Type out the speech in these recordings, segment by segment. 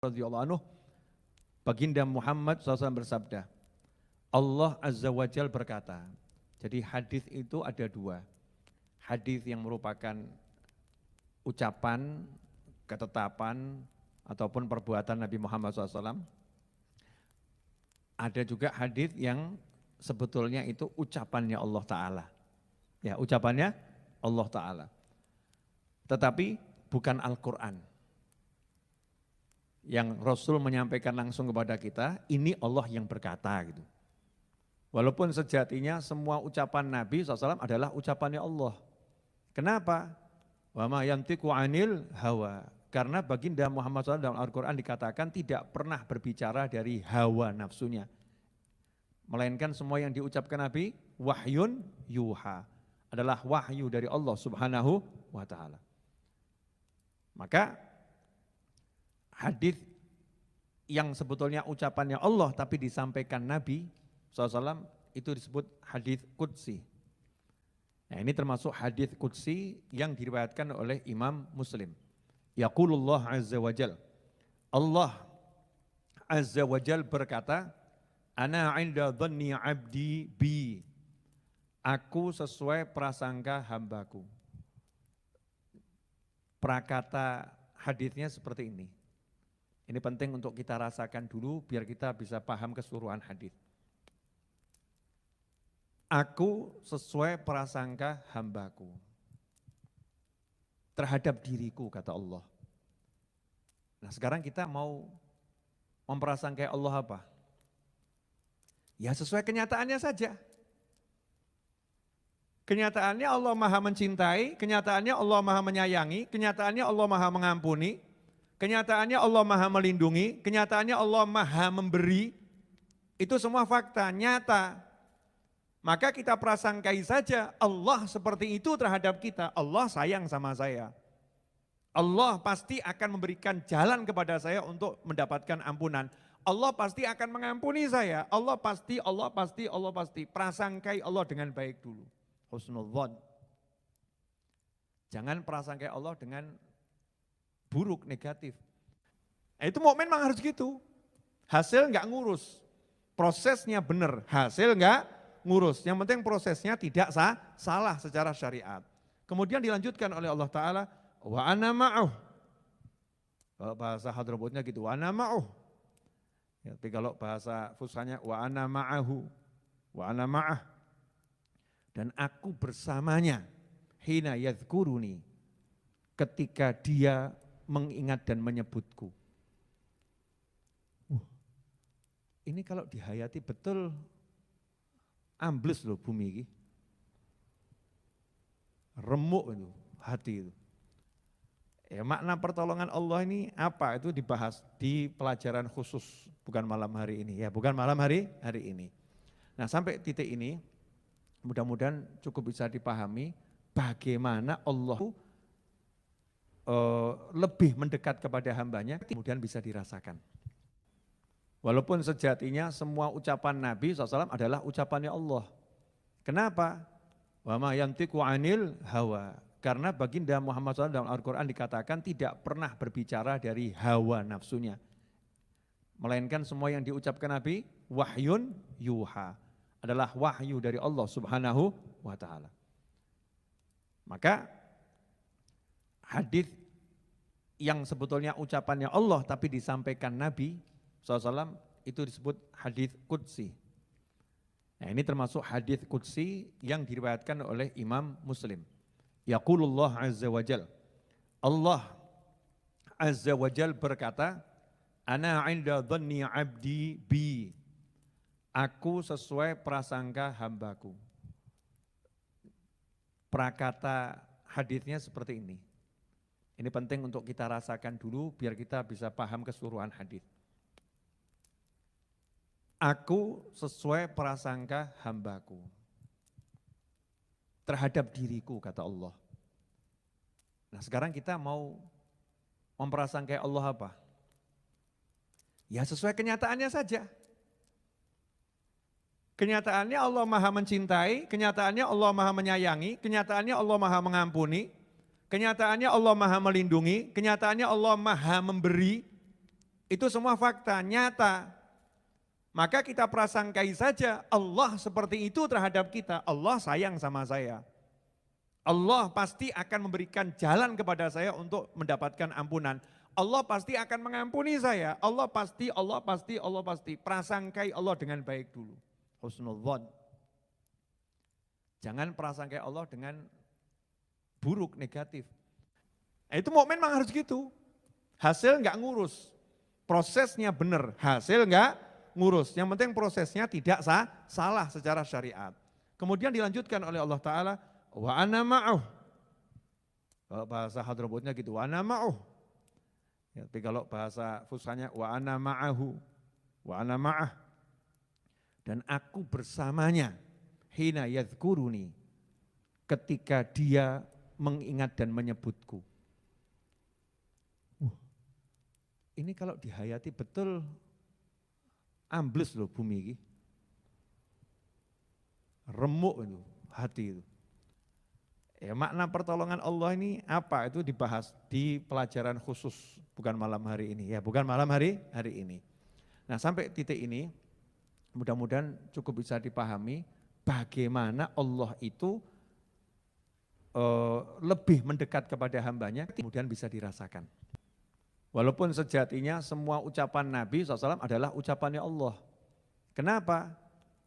radhiyallahu anhu, Baginda Muhammad SAW bersabda, Allah Azza wa Jal berkata. Jadi hadis itu ada dua. Hadis yang merupakan ucapan, ketetapan, ataupun perbuatan Nabi Muhammad SAW. Ada juga hadis yang sebetulnya itu ucapannya Allah Ta'ala. Ya, ucapannya Allah Ta'ala. Tetapi bukan Al-Quran. Yang Rasul menyampaikan langsung kepada kita, ini Allah yang berkata gitu. Walaupun sejatinya semua ucapan Nabi SAW adalah ucapannya Allah. Kenapa? Wa ma yantiqu 'anil hawa. Karena baginda Muhammad SAW dalam Al-Quran dikatakan tidak pernah berbicara dari hawa nafsunya. Melainkan semua yang diucapkan Nabi, wahyun yuha. Adalah wahyu dari Allah Subhanahu wa ta'ala. Maka hadis yang sebetulnya ucapannya Allah tapi disampaikan Nabi SAW itu disebut hadis qudsi. Nah, ini termasuk hadis qudsi yang diriwayatkan oleh Imam Muslim. Yaqulullah Azza wa Jal. Allah Azza wa Jal berkata, Ana 'inda dhanni 'abdi bi. Aku sesuai prasangka hambaku. Prakata hadisnya seperti ini. Ini penting untuk kita rasakan dulu biar kita bisa paham keseluruhan hadis. Aku sesuai prasangka hambaku terhadap diriku, kata Allah. Nah, sekarang kita mau memprasangkai Allah apa? Ya sesuai kenyataannya saja. Kenyataannya Allah Maha mencintai, kenyataannya Allah Maha menyayangi, kenyataannya Allah Maha mengampuni, kenyataannya Allah Maha melindungi, kenyataannya Allah Maha memberi. Itu semua fakta, nyata. Maka kita prasangkai saja Allah seperti itu terhadap kita. Allah sayang sama saya. Allah pasti akan memberikan jalan kepada saya untuk mendapatkan ampunan. Allah pasti akan mengampuni saya. Allah pasti. Prasangkai Allah dengan baik dulu. Husnudzon. Jangan prasangkai Allah dengan buruk, negatif. Nah, itu mukmin memang harus gitu. Hasil enggak ngurus. Prosesnya benar, hasil enggak ngurus. Yang penting prosesnya tidak salah secara syariat. Kemudian dilanjutkan oleh Allah Ta'ala, wa ana ma'uh. Kalau bahasa Hadramutnya gitu, wa ana ma'uh. Ya, tapi kalau bahasa Fusahanya, wa ana ma'ahu, wa ana ma'ah. Dan aku bersamanya, hina yadhkuruni, ketika dia mengingat dan menyebutku. Ini kalau dihayati betul, ambles loh bumi ini. Remuk itu, hati itu. Ya, makna pertolongan Allah ini apa? Itu dibahas di pelajaran khusus, bukan malam hari ini. Ya, bukan malam hari ini. Nah, sampai titik ini, mudah-mudahan cukup bisa dipahami bagaimana Allah lebih mendekat kepada hambanya, kemudian bisa dirasakan. Walaupun sejatinya semua ucapan Nabi SAW adalah ucapannya Allah. Kenapa? Wa ma yantiqu 'anil hawa. Karena baginda Muhammad SAW dalam Al-Quran dikatakan tidak pernah berbicara dari hawa nafsunya. Melainkan semua yang diucapkan Nabi, wahyun yuha. Adalah wahyu dari Allah Subhanahu wa ta'ala. Maka hadis yang sebetulnya ucapannya Allah tapi disampaikan Nabi SAW itu disebut hadis qudsi. Nah, ini termasuk hadis qudsi yang diriwayatkan oleh Imam Muslim. Yaqulullah Azza wa Jal. Allah Azza wa Jal berkata, Ana 'inda dhanni 'abdi bi. Aku sesuai prasangka hambaku. Prakata hadisnya seperti ini. Ini penting untuk kita rasakan dulu biar kita bisa paham keseluruhan hadis. Aku sesuai prasangka hambaku terhadap diriku, kata Allah. Nah, sekarang kita mau memprasangkai Allah apa? Ya sesuai kenyataannya saja. Kenyataannya Allah Maha mencintai, kenyataannya Allah Maha menyayangi, kenyataannya Allah Maha mengampuni, kenyataannya Allah Maha melindungi, kenyataannya Allah Maha memberi. Itu semua fakta, nyata. Maka kita prasangkai saja Allah seperti itu terhadap kita. Allah sayang sama saya. Allah pasti akan memberikan jalan kepada saya untuk mendapatkan ampunan. Allah pasti akan mengampuni saya. Allah pasti. Prasangkai Allah dengan baik dulu. Husnudzon. Jangan prasangkai Allah dengan buruk, negatif. Nah, itu mukmin memang harus gitu. Hasil enggak ngurus. Prosesnya benar, hasil enggak ngurus. Yang penting prosesnya tidak salah secara syariat. Kemudian dilanjutkan oleh Allah Ta'ala, wa ana ma'uh. Kalau bahasa Hadramutnya gitu, wa ana ma'uh. Ya, tapi kalau bahasa Fusahnya, wa ana ma'ahu, wa ana ma'ah. Dan aku bersamanya, hina yadhkuruni, ketika dia mengingat dan menyebutku. Ini kalau dihayati betul, ambles loh bumi ini. Remuk itu, hati itu. Ya, makna pertolongan Allah ini apa? Itu dibahas di pelajaran khusus, bukan malam hari ini. Ya, bukan malam hari ini. Nah, sampai titik ini, mudah-mudahan cukup bisa dipahami bagaimana Allah itu lebih mendekat kepada hambanya, kemudian bisa dirasakan. Walaupun sejatinya semua ucapan Nabi SAW adalah ucapannya Allah. Kenapa?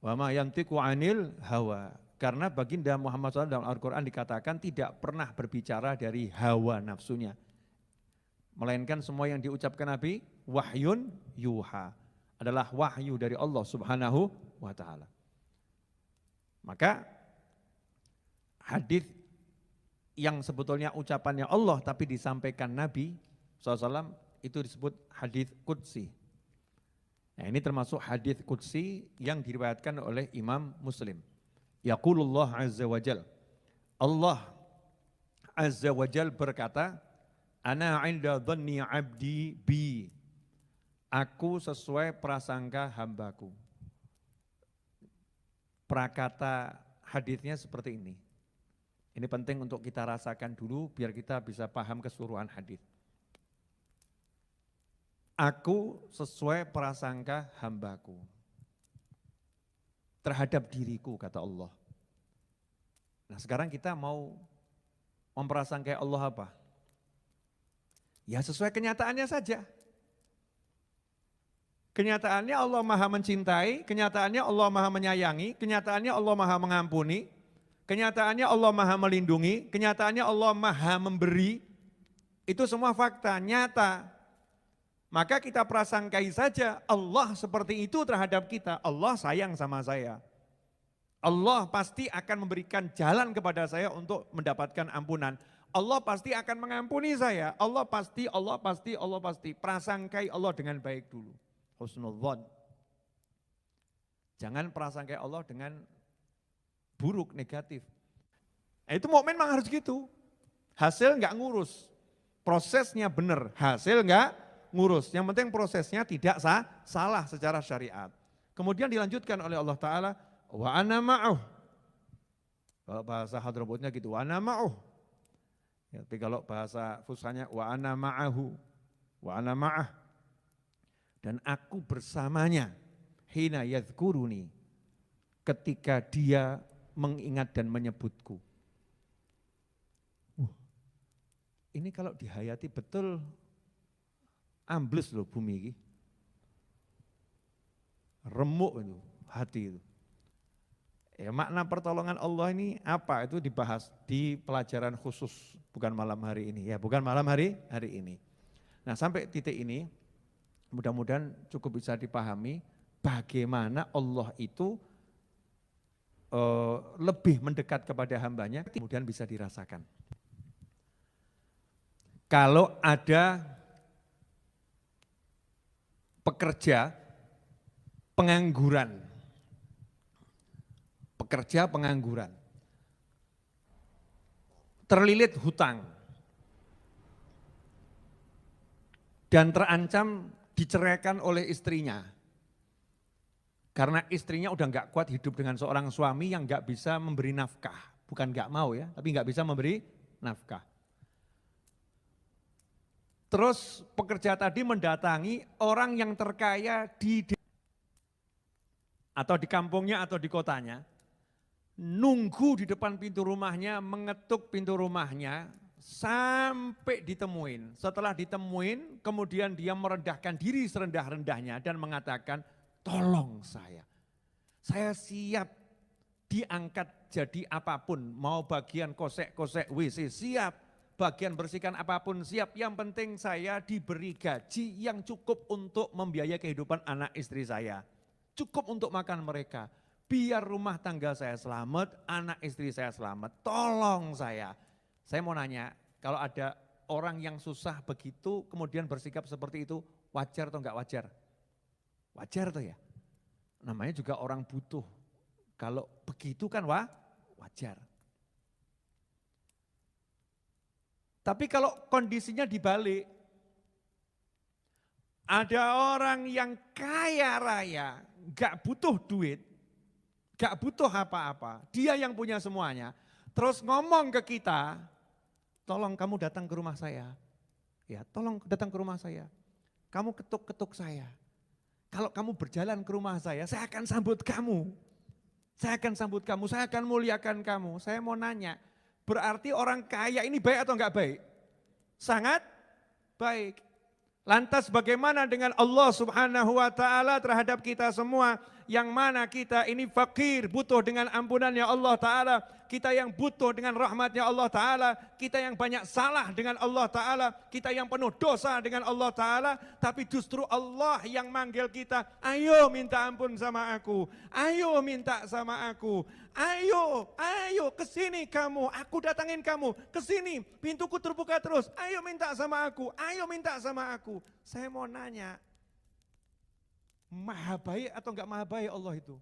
Wa ma yantiqu 'anil hawa. Karena baginda Muhammad SAW dalam Al-Quran dikatakan tidak pernah berbicara dari hawa nafsunya. Melainkan semua yang diucapkan Nabi, wahyun yuha. Adalah wahyu dari Allah Subhanahu wa ta'ala. Maka hadis yang sebetulnya ucapannya Allah tapi disampaikan Nabi SAW itu disebut hadis qudsi. Nah, ini termasuk hadis qudsi yang diriwayatkan oleh Imam Muslim. Yaqulullah azza wa jal. Allah azza wa jal berkata, ana 'inda dhanni 'abdi bi. Aku sesuai prasangka hambaku. Prakata hadisnya seperti ini. Ini penting untuk kita rasakan dulu biar kita bisa paham keseluruhan hadis. Aku sesuai prasangka hambaku terhadap diriku, kata Allah. Nah, sekarang kita mau memprasangkai Allah apa? Ya sesuai kenyataannya saja. Kenyataannya Allah Maha mencintai, kenyataannya Allah Maha menyayangi, kenyataannya Allah Maha mengampuni, kenyataannya Allah Maha melindungi, kenyataannya Allah Maha memberi. Itu semua fakta, nyata. Maka kita prasangkai saja Allah seperti itu terhadap kita. Allah sayang sama saya. Allah pasti akan memberikan jalan kepada saya untuk mendapatkan ampunan. Allah pasti akan mengampuni saya. Allah pasti. Prasangkai Allah dengan baik dulu. Husnudzon. Jangan prasangkai Allah dengan buruk, negatif. Nah, itu mukmin memang harus gitu. Hasil enggak ngurus. Prosesnya benar, hasil enggak ngurus. Yang penting prosesnya tidak salah secara syariat. Kemudian dilanjutkan oleh Allah Ta'ala, wa ana ma'uh. Kalau bahasa Hadramutnya gitu, wa ana ma'uh. Ya, tapi kalau bahasa Fusahnya, wa ana ma'ahu, wa ana ma'ah. Dan aku bersamanya, hina yadhkuruni, ketika dia mengingat dan menyebutku. Ini kalau dihayati betul, ambles loh bumi ini. Remuk itu, hati itu. Ya, makna pertolongan Allah ini apa? Itu dibahas di pelajaran khusus, bukan malam hari ini. Ya, bukan malam hari ini. Nah, sampai titik ini, mudah-mudahan cukup bisa dipahami bagaimana Allah itu lebih mendekat kepada hambanya, kemudian bisa dirasakan. Kalau ada pekerja pengangguran, terlilit hutang, dan terancam diceraikan oleh istrinya. Karena istrinya udah nggak kuat hidup dengan seorang suami yang nggak bisa memberi nafkah. Bukan nggak mau ya, tapi nggak bisa memberi nafkah. Terus pekerja tadi mendatangi orang yang terkaya atau di kampungnya atau di kotanya, nunggu di depan pintu rumahnya, mengetuk pintu rumahnya sampai ditemuin. Setelah ditemuin, kemudian dia merendahkan diri serendah-rendahnya dan mengatakan, tolong saya siap diangkat jadi apapun, mau bagian kosek-kosek WC siap, bagian bersihkan apapun siap, yang penting saya diberi gaji yang cukup untuk membiayai kehidupan anak istri saya. Cukup untuk makan mereka, biar rumah tangga saya selamat, anak istri saya selamat, tolong saya. Saya mau nanya, kalau ada orang yang susah begitu kemudian bersikap seperti itu, wajar atau enggak wajar? Wajar tuh ya, namanya juga orang butuh. Kalau begitu kan wajar. Tapi kalau kondisinya dibalik, ada orang yang kaya raya, gak butuh duit, gak butuh apa-apa, dia yang punya semuanya, terus ngomong ke kita, tolong kamu datang ke rumah saya, ya tolong datang ke rumah saya, kamu ketuk-ketuk saya, kalau kamu berjalan ke rumah saya akan sambut kamu. Saya akan sambut kamu, saya akan muliakan kamu. Saya mau nanya, berarti orang kaya ini baik atau enggak baik? Sangat baik. Lantas bagaimana dengan Allah Subhanahu wa taala terhadap kita semua, yang mana kita ini fakir, butuh dengan ampunannya Allah taala, kita yang butuh dengan rahmatnya Allah taala, kita yang banyak salah dengan Allah taala, kita yang penuh dosa dengan Allah taala, tapi justru Allah yang manggil kita, ayo minta ampun sama aku, ayo minta sama aku, ayo kesini kamu, aku datangin kamu, kesini pintuku terbuka terus, ayo minta sama aku, ayo minta sama aku. Saya mau nanya, maha baik atau enggak maha baik Allah itu?